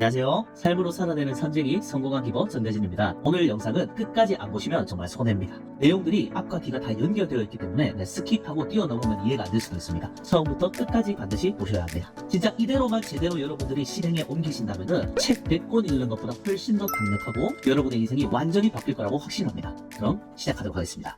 안녕하세요. 삶으로 살아내는 선쟁이 성공한 기버 전대진입니다. 오늘 영상은 끝까지 안 보시면 정말 손해입니다. 내용들이 앞과 뒤가 다 연결되어 있기 때문에 스킵하고 뛰어넘으면 이해가 안 될 수도 있습니다. 처음부터 끝까지 반드시 보셔야 합니다. 진짜 이대로만 제대로 여러분들이 실행에 옮기신다면 책 100권 읽는 것보다 훨씬 더 강력하고 여러분의 인생이 완전히 바뀔 거라고 확신합니다. 그럼 시작하도록 하겠습니다.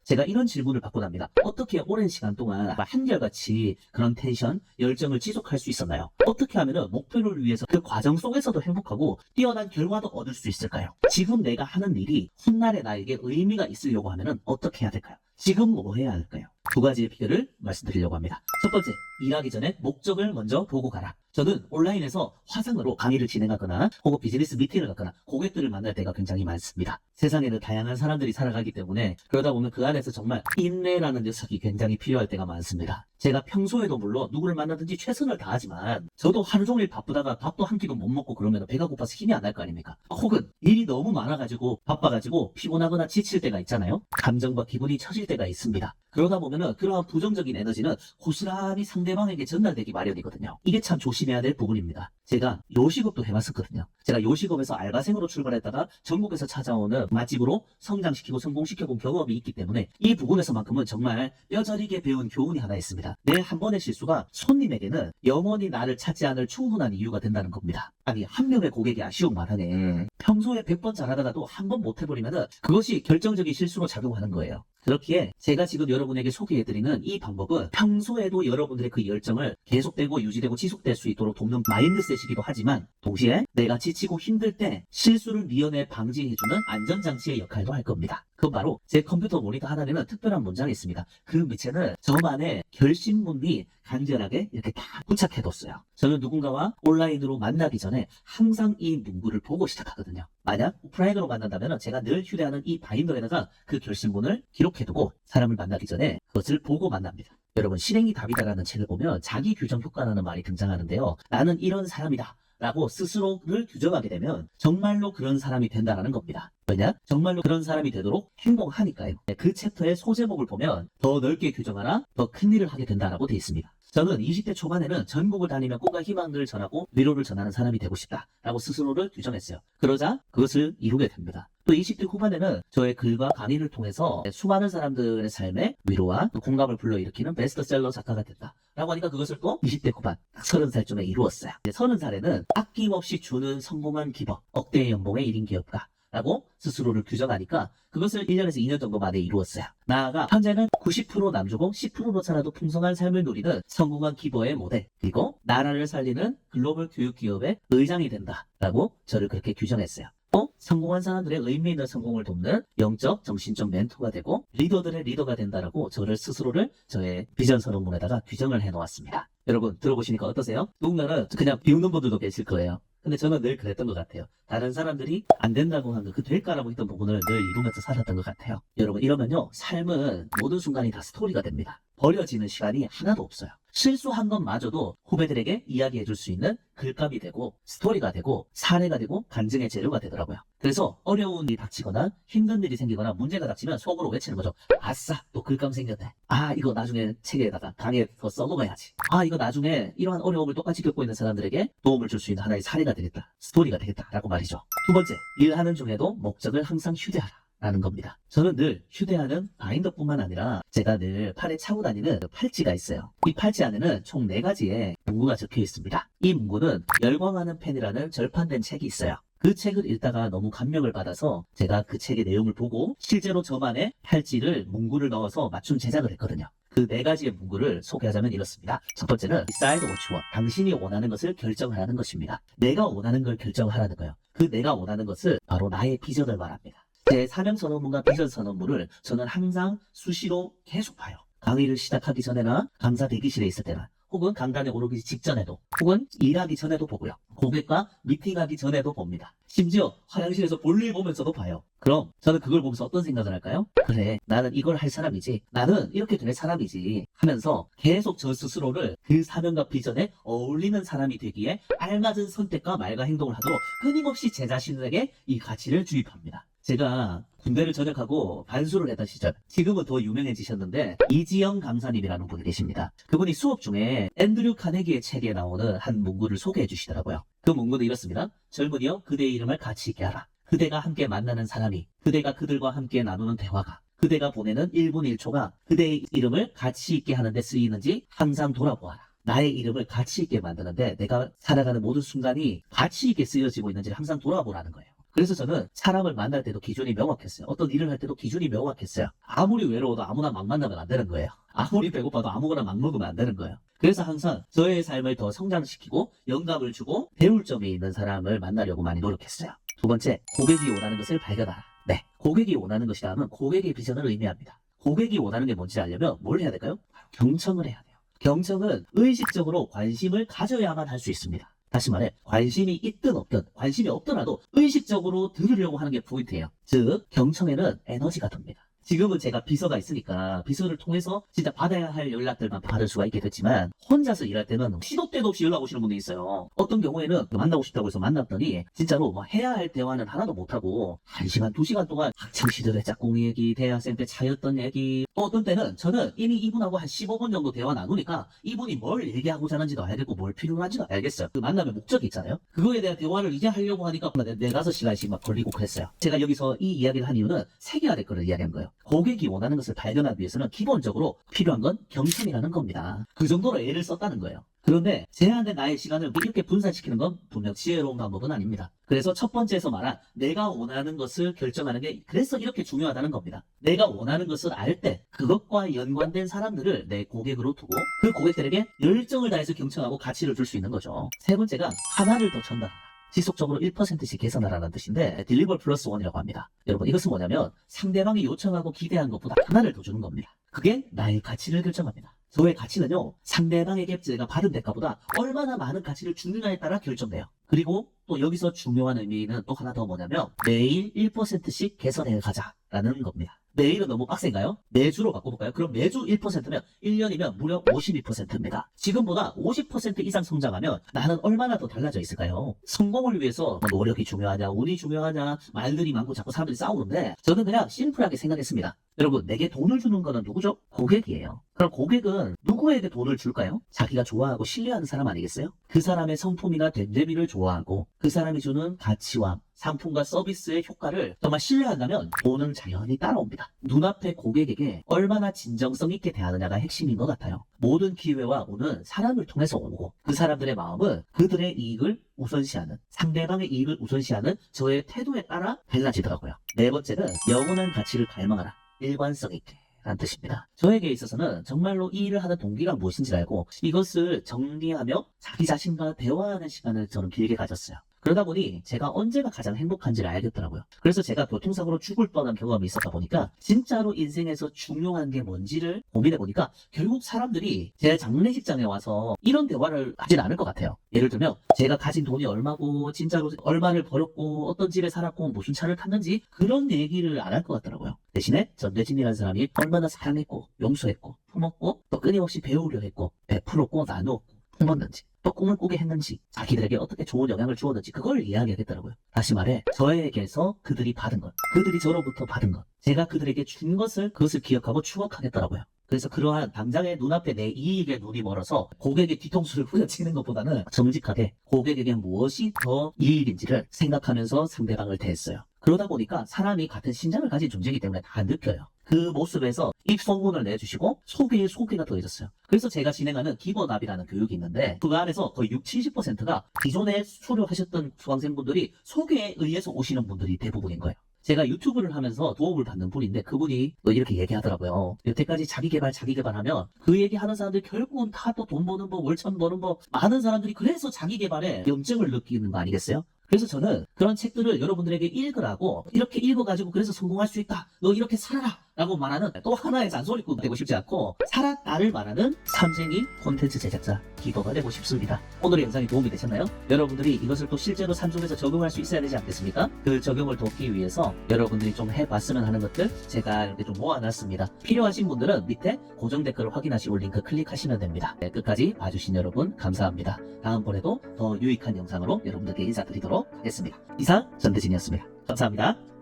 제가 이런 질문을 받고 납니다. 어떻게 오랜 시간 동안 한결같이 그런 텐션, 열정을 지속할 수 있었나요? 어떻게 하면 목표를 위해서 그 과정 속에서도 행복하고 뛰어난 결과도 얻을 수 있을까요? 지금 내가 하는 일이 훗날에 나에게 의미가 있으려고 하면 어떻게 해야 될까요? 지금 뭐 해야 할까요? 두 가지의 비결을 말씀드리려고 합니다. 첫 번째, 일하기 전에 목적을 먼저 보고 가라. 저는 온라인에서 화상으로 강의를 진행하거나 혹은 비즈니스 미팅을 갖거나 고객들을 만날 때가 굉장히 많습니다. 세상에는 다양한 사람들이 살아가기 때문에 그러다 보면 그 안에서 정말 인내라는 녀석이 굉장히 필요할 때가 많습니다. 제가 평소에도 물론 누구를 만나든지 최선을 다하지만 저도 하루 종일 바쁘다가 밥도 한 끼도 못 먹고 그러면 배가 고파서 힘이 안 날 거 아닙니까? 혹은 일이 너무 많아가지고 바빠가지고 피곤하거나 지칠 때가 있잖아요. 감정과 기분이 처질 때가 있습니다. 그러다 보면은 그러한 부정적인 에너지는 고스란히 상대방에게 전달되기 마련이거든요. 이게 참 조심해야 될 부분입니다. 제가 요식업도 해봤었거든요. 제가 요식업에서 알바생으로 출발했다가 전국에서 찾아오는 맛집으로 성장시키고 성공시켜본 경험이 있기 때문에 이 부분에서만큼은 정말 뼈저리게 배운 교훈이 하나 있습니다. 내 한 번의 실수가 손님에게는 영원히 나를 찾지 않을 충분한 이유가 된다는 겁니다. 아니, 한 명의 고객이 아쉬운 마당에 평소에 100번 잘하다가도 한 번 못해버리면은 그것이 결정적인 실수로 작용하는 거예요. 그렇기에 제가 지금 여러분에게 소개해드리는 이 방법은 평소에도 여러분들의 그 열정을 계속되고 유지되고 지속될 수 있도록 돕는 마인드셋이기도 하지만 동시에 내가 지치고 힘들 때 실수를 미연에 방지해주는 안전장치의 역할도 할 겁니다. 그건 바로 제 컴퓨터 모니터 하단에는 특별한 문장이 있습니다. 그 밑에는 저만의 결심문이 간절하게 이렇게 다 부착해뒀어요. 저는 누군가와 온라인으로 만나기 전에 항상 이 문구를 보고 시작하거든요. 만약 오프라인으로 만난다면 제가 늘 휴대하는 이 바인더에다가 그 결심문을 기록해두고 사람을 만나기 전에 그것을 보고 만납니다. 여러분, 실행이 답이다라는 책을 보면 자기 규정 효과라는 말이 등장하는데요. 나는 이런 사람이다 라고 스스로를 규정하게 되면 정말로 그런 사람이 된다는 겁니다. 왜냐? 정말로 그런 사람이 되도록 행동하니까요. 그 챕터의 소제목을 보면 더 넓게 규정하라, 더 큰 일을 하게 된다라고 되어 있습니다. 저는 20대 초반에는 전국을 다니며 꿈과 희망을 전하고 위로를 전하는 사람이 되고 싶다라고 스스로를 규정했어요. 그러자 그것을 이루게 됩니다. 또 20대 후반에는 저의 글과 강의를 통해서 수많은 사람들의 삶에 위로와 또 공감을 불러일으키는 베스트셀러 작가가 됐다라고 하니까 그것을 또 20대 후반, 딱 30살쯤에 이루었어요. 30살에는 아낌없이 주는 성공한 기버, 억대의 연봉의 1인 기업가 라고 스스로를 규정하니까 그것을 1년에서 2년 정도 만에 이루었어요. 나아가 현재는 90% 남주고 10%로 살아도 풍성한 삶을 누리는 성공한 기버의 모델, 그리고 나라를 살리는 글로벌 교육기업의 의장이 된다라고 저를 그렇게 규정했어요. 또 성공한 사람들의 의미 있는 성공을 돕는 영적, 정신적 멘토가 되고 리더들의 리더가 된다라고 저를 스스로를 저의 비전 선언문에다가 규정을 해놓았습니다. 여러분, 들어보시니까 어떠세요? 누군가는 그냥 비웃는 분들도 계실 거예요. 근데 저는 늘 그랬던 것 같아요. 다른 사람들이 안 된다고 하는 그 될까라고 했던 부분을 늘 이루면서 살았던 것 같아요. 여러분, 이러면요, 삶은 모든 순간이 다 스토리가 됩니다. 버려지는 시간이 하나도 없어요. 실수한 것마저도 후배들에게 이야기해줄 수 있는 글감이 되고 스토리가 되고 사례가 되고 간증의 재료가 되더라고요. 그래서 어려운 일이 닥치거나 힘든 일이 생기거나 문제가 닥치면 속으로 외치는 거죠. 아싸, 또 글감 생겼네. 아, 이거 나중에 책에다가 강의에 더 써먹어야지. 아, 이거 나중에 이러한 어려움을 똑같이 겪고 있는 사람들에게 도움을 줄 수 있는 하나의 사례가 되겠다, 스토리가 되겠다라고 말이죠. 두 번째, 일하는 중에도 목적을 항상 휴대하라 라는 겁니다. 저는 늘 휴대하는 바인더뿐만 아니라 제가 늘 팔에 차고 다니는 팔찌가 있어요. 이 팔찌 안에는 총 4가지의 문구가 적혀 있습니다. 이 문구는 열광하는 펜이라는 절판된 책이 있어요. 그 책을 읽다가 너무 감명을 받아서 제가 그 책의 내용을 보고 실제로 저만의 팔찌를 문구를 넣어서 맞춤 제작을 했거든요. 그 4가지의 문구를 소개하자면 이렇습니다. 첫 번째는 Decide what you want. 당신이 원하는 것을 결정하라는 것입니다. 내가 원하는 걸 결정하라는 거예요. 그 내가 원하는 것을 바로 나의 비전을 말합니다. 제 사명 선언문과 비전 선언문을 저는 항상 수시로 계속 봐요. 강의를 시작하기 전에나 강사 대기실에 있을 때나 혹은 강단에 오르기 직전에도 혹은 일하기 전에도 보고요. 고객과 미팅하기 전에도 봅니다. 심지어 화장실에서 볼일 보면서도 봐요. 그럼 저는 그걸 보면서 어떤 생각을 할까요? 그래, 나는 이걸 할 사람이지, 나는 이렇게 될 사람이지 하면서 계속 저 스스로를 그 사명과 비전에 어울리는 사람이 되기에 알맞은 선택과 말과 행동을 하도록 끊임없이 제 자신에게 이 가치를 주입합니다. 제가 군대를 전역하고 반수를 했던 시절, 지금은 더 유명해지셨는데 이지영 강사님이라는 분이 계십니다. 그분이 수업 중에 앤드류 카네기의 책에 나오는 한 문구를 소개해 주시더라고요. 그 문구는 이렇습니다. 젊은이여 그대의 이름을 가치 있게 하라. 그대가 함께 만나는 사람이, 그대가 그들과 함께 나누는 대화가, 그대가 보내는 1분 1초가 그대의 이름을 가치 있게 하는데 쓰이는지 항상 돌아보아라. 나의 이름을 가치 있게 만드는데 내가 살아가는 모든 순간이 가치 있게 쓰여지고 있는지를 항상 돌아보라는 거예요. 그래서 저는 사람을 만날 때도 기준이 명확했어요. 어떤 일을 할 때도 기준이 명확했어요. 아무리 외로워도 아무나 막 만나면 안 되는 거예요. 아무리 배고파도 아무거나 막 먹으면 안 되는 거예요. 그래서 항상 저의 삶을 더 성장시키고 영감을 주고 배울 점이 있는 사람을 만나려고 많이 노력했어요. 두 번째, 고객이 원하는 것을 발견하라. 네, 고객이 원하는 것이라면 고객의 비전을 의미합니다. 고객이 원하는 게 뭔지 알려면 뭘 해야 될까요? 경청을 해야 돼요. 경청은 의식적으로 관심을 가져야만 할 수 있습니다. 다시 말해 관심이 있든 없든 관심이 없더라도 의식적으로 들으려고 하는 게 포인트예요. 즉 경청에는 에너지가 듭니다. 지금은 제가 비서가 있으니까 비서를 통해서 진짜 받아야 할 연락들만 받을 수가 있게 됐지만 혼자서 일할 때는 시도 때도 없이 연락 오시는 분이 있어요. 어떤 경우에는 만나고 싶다고 해서 만났더니 진짜로 뭐 해야 할 대화는 하나도 못하고 1시간, 2시간 동안 학창시절의 짝꿍이 얘기, 대학생 때 차였던 얘기, 또 어떤 때는 저는 이미 이분하고 한 15분 정도 대화 나누니까 이분이 뭘 얘기하고자 하는지도 알겠고 뭘 필요한지도 알겠어요. 그 만남의 목적이 있잖아요. 그거에 대한 대화를 이제 하려고 하니까 4-5시간씩 막 걸리고 그랬어요. 제가 여기서 이 이야기를 한 이유는 새겨야 될 거를 이야기한 거예요. 고객이 원하는 것을 발견하기 위해서는 기본적으로 필요한 건 경청이라는 겁니다. 그 정도로 애를 썼다는 거예요. 그런데 제한된 나의 시간을 이렇게 분산시키는 건 분명 지혜로운 방법은 아닙니다. 그래서 첫 번째에서 말한 내가 원하는 것을 결정하는 게 그래서 이렇게 중요하다는 겁니다. 내가 원하는 것을 알 때 그것과 연관된 사람들을 내 고객으로 두고 그 고객들에게 열정을 다해서 경청하고 가치를 줄 수 있는 거죠. 세 번째가 하나를 더 전달하라. 지속적으로 1%씩 개선하라는 뜻인데 딜리버 플러스 원이라고 합니다. 여러분 이것은 뭐냐면 상대방이 요청하고 기대한 것보다 하나를 더 주는 겁니다. 그게 나의 가치를 결정합니다. 저의 가치는요 상대방에게 제가 받은 대가보다 얼마나 많은 가치를 주느냐에 따라 결정돼요. 그리고 또 여기서 중요한 의미는 또 하나 더 뭐냐면 매일 1%씩 개선해 가자라는 겁니다. 매일은 너무 빡센가요? 매주로 바꿔볼까요? 그럼 매주 1%면 1년이면 무려 52%입니다. 지금보다 50% 이상 성장하면 나는 얼마나 더 달라져 있을까요? 성공을 위해서 뭐 노력이 중요하냐, 운이 중요하냐, 말들이 많고 자꾸 사람들이 싸우는데 저는 그냥 심플하게 생각했습니다. 여러분, 내게 돈을 주는 거는 누구죠? 고객이에요. 그럼 고객은 누구에게 돈을 줄까요? 자기가 좋아하고 신뢰하는 사람 아니겠어요? 그 사람의 성품이나 됨됨이를 좋아하고 그 사람이 주는 가치와 상품과 서비스의 효과를 정말 신뢰한다면 돈은 자연히 따라옵니다. 눈앞의 고객에게 얼마나 진정성 있게 대하느냐가 핵심인 것 같아요. 모든 기회와 운은 사람을 통해서 오고 그 사람들의 마음은 그들의 이익을 우선시하는, 상대방의 이익을 우선시하는 저의 태도에 따라 달라지더라고요. 네 번째는 영원한 가치를 갈망하라. 일관성 있게 라는 뜻입니다. 저에게 있어서는 정말로 이 일을 하는 동기가 무엇인지 알고 이것을 정리하며 자기 자신과 대화하는 시간을 저는 길게 가졌어요. 그러다 보니 제가 언제가 가장 행복한지를 알겠더라고요. 그래서 제가 교통사고로 죽을 뻔한 경험이 있었다 보니까 진짜로 인생에서 중요한 게 뭔지를 고민해 보니까 결국 사람들이 제 장례식장에 와서 이런 대화를 하진 않을 것 같아요. 예를 들면 제가 가진 돈이 얼마고 진짜로 얼마를 벌었고 어떤 집에 살았고 무슨 차를 탔는지 그런 얘기를 안 할 것 같더라고요. 대신에 전대진이라는 사람이 얼마나 사랑했고 용서했고 품었고 또 끊임없이 배우려 했고 베풀었고 나누었고 품었는지 또 꿈을 꾸게 했는지 자기들에게 어떻게 좋은 영향을 주었는지 그걸 이야기하겠더라고요. 다시 말해 저에게서 그들이 받은 것, 그들이 저로부터 받은 것, 제가 그들에게 준 것을 그것을 기억하고 추억하겠더라고요. 그래서 그러한 당장의 눈앞에 내 이익에 눈이 멀어서 고객의 뒤통수를 후려치는 것보다는 정직하게 고객에게 무엇이 더 이익인지를 생각하면서 상대방을 대했어요. 그러다 보니까 사람이 같은 심장을 가진 존재이기 때문에 다 느껴요. 그 모습에서 입소문을 내주시고 소개에 소개가 더해졌어요. 그래서 제가 진행하는 기본압이라는 교육이 있는데 그 안에서 거의 60-70%가 기존에 수료하셨던 수강생분들이 소개에 의해서 오시는 분들이 대부분인 거예요. 제가 유튜브를 하면서 도움을 받는 분인데 그분이 이렇게 얘기하더라고요. 여태까지 자기개발 하면 그 얘기하는 사람들 결국은 다 또 돈 버는 법, 월천 버는 법 많은 사람들이 그래서 자기개발에 염증을 느끼는 거 아니겠어요? 그래서 저는 그런 책들을 여러분들에게 읽으라고 이렇게 읽어가지고 그래서 성공할 수 있다. 너 이렇게 살아라. 라고 말하는 또 하나의 잔소리꾼 되고 싶지 않고 살았다를 말하는 삼쟁이 콘텐츠 제작자 기버가 되고 싶습니다. 오늘의 영상이 도움이 되셨나요? 여러분들이 이것을 또 실제로 산중에서 적용할 수 있어야 되지 않겠습니까? 그 적용을 돕기 위해서 여러분들이 좀 해봤으면 하는 것들 제가 이렇게 좀 모아놨습니다. 필요하신 분들은 밑에 고정 댓글을 확인하시고 링크 클릭하시면 됩니다. 네, 끝까지 봐주신 여러분 감사합니다. 다음번에도 더 유익한 영상으로 여러분들께 인사드리도록 하겠습니다. 이상 전대진이었습니다. 감사합니다.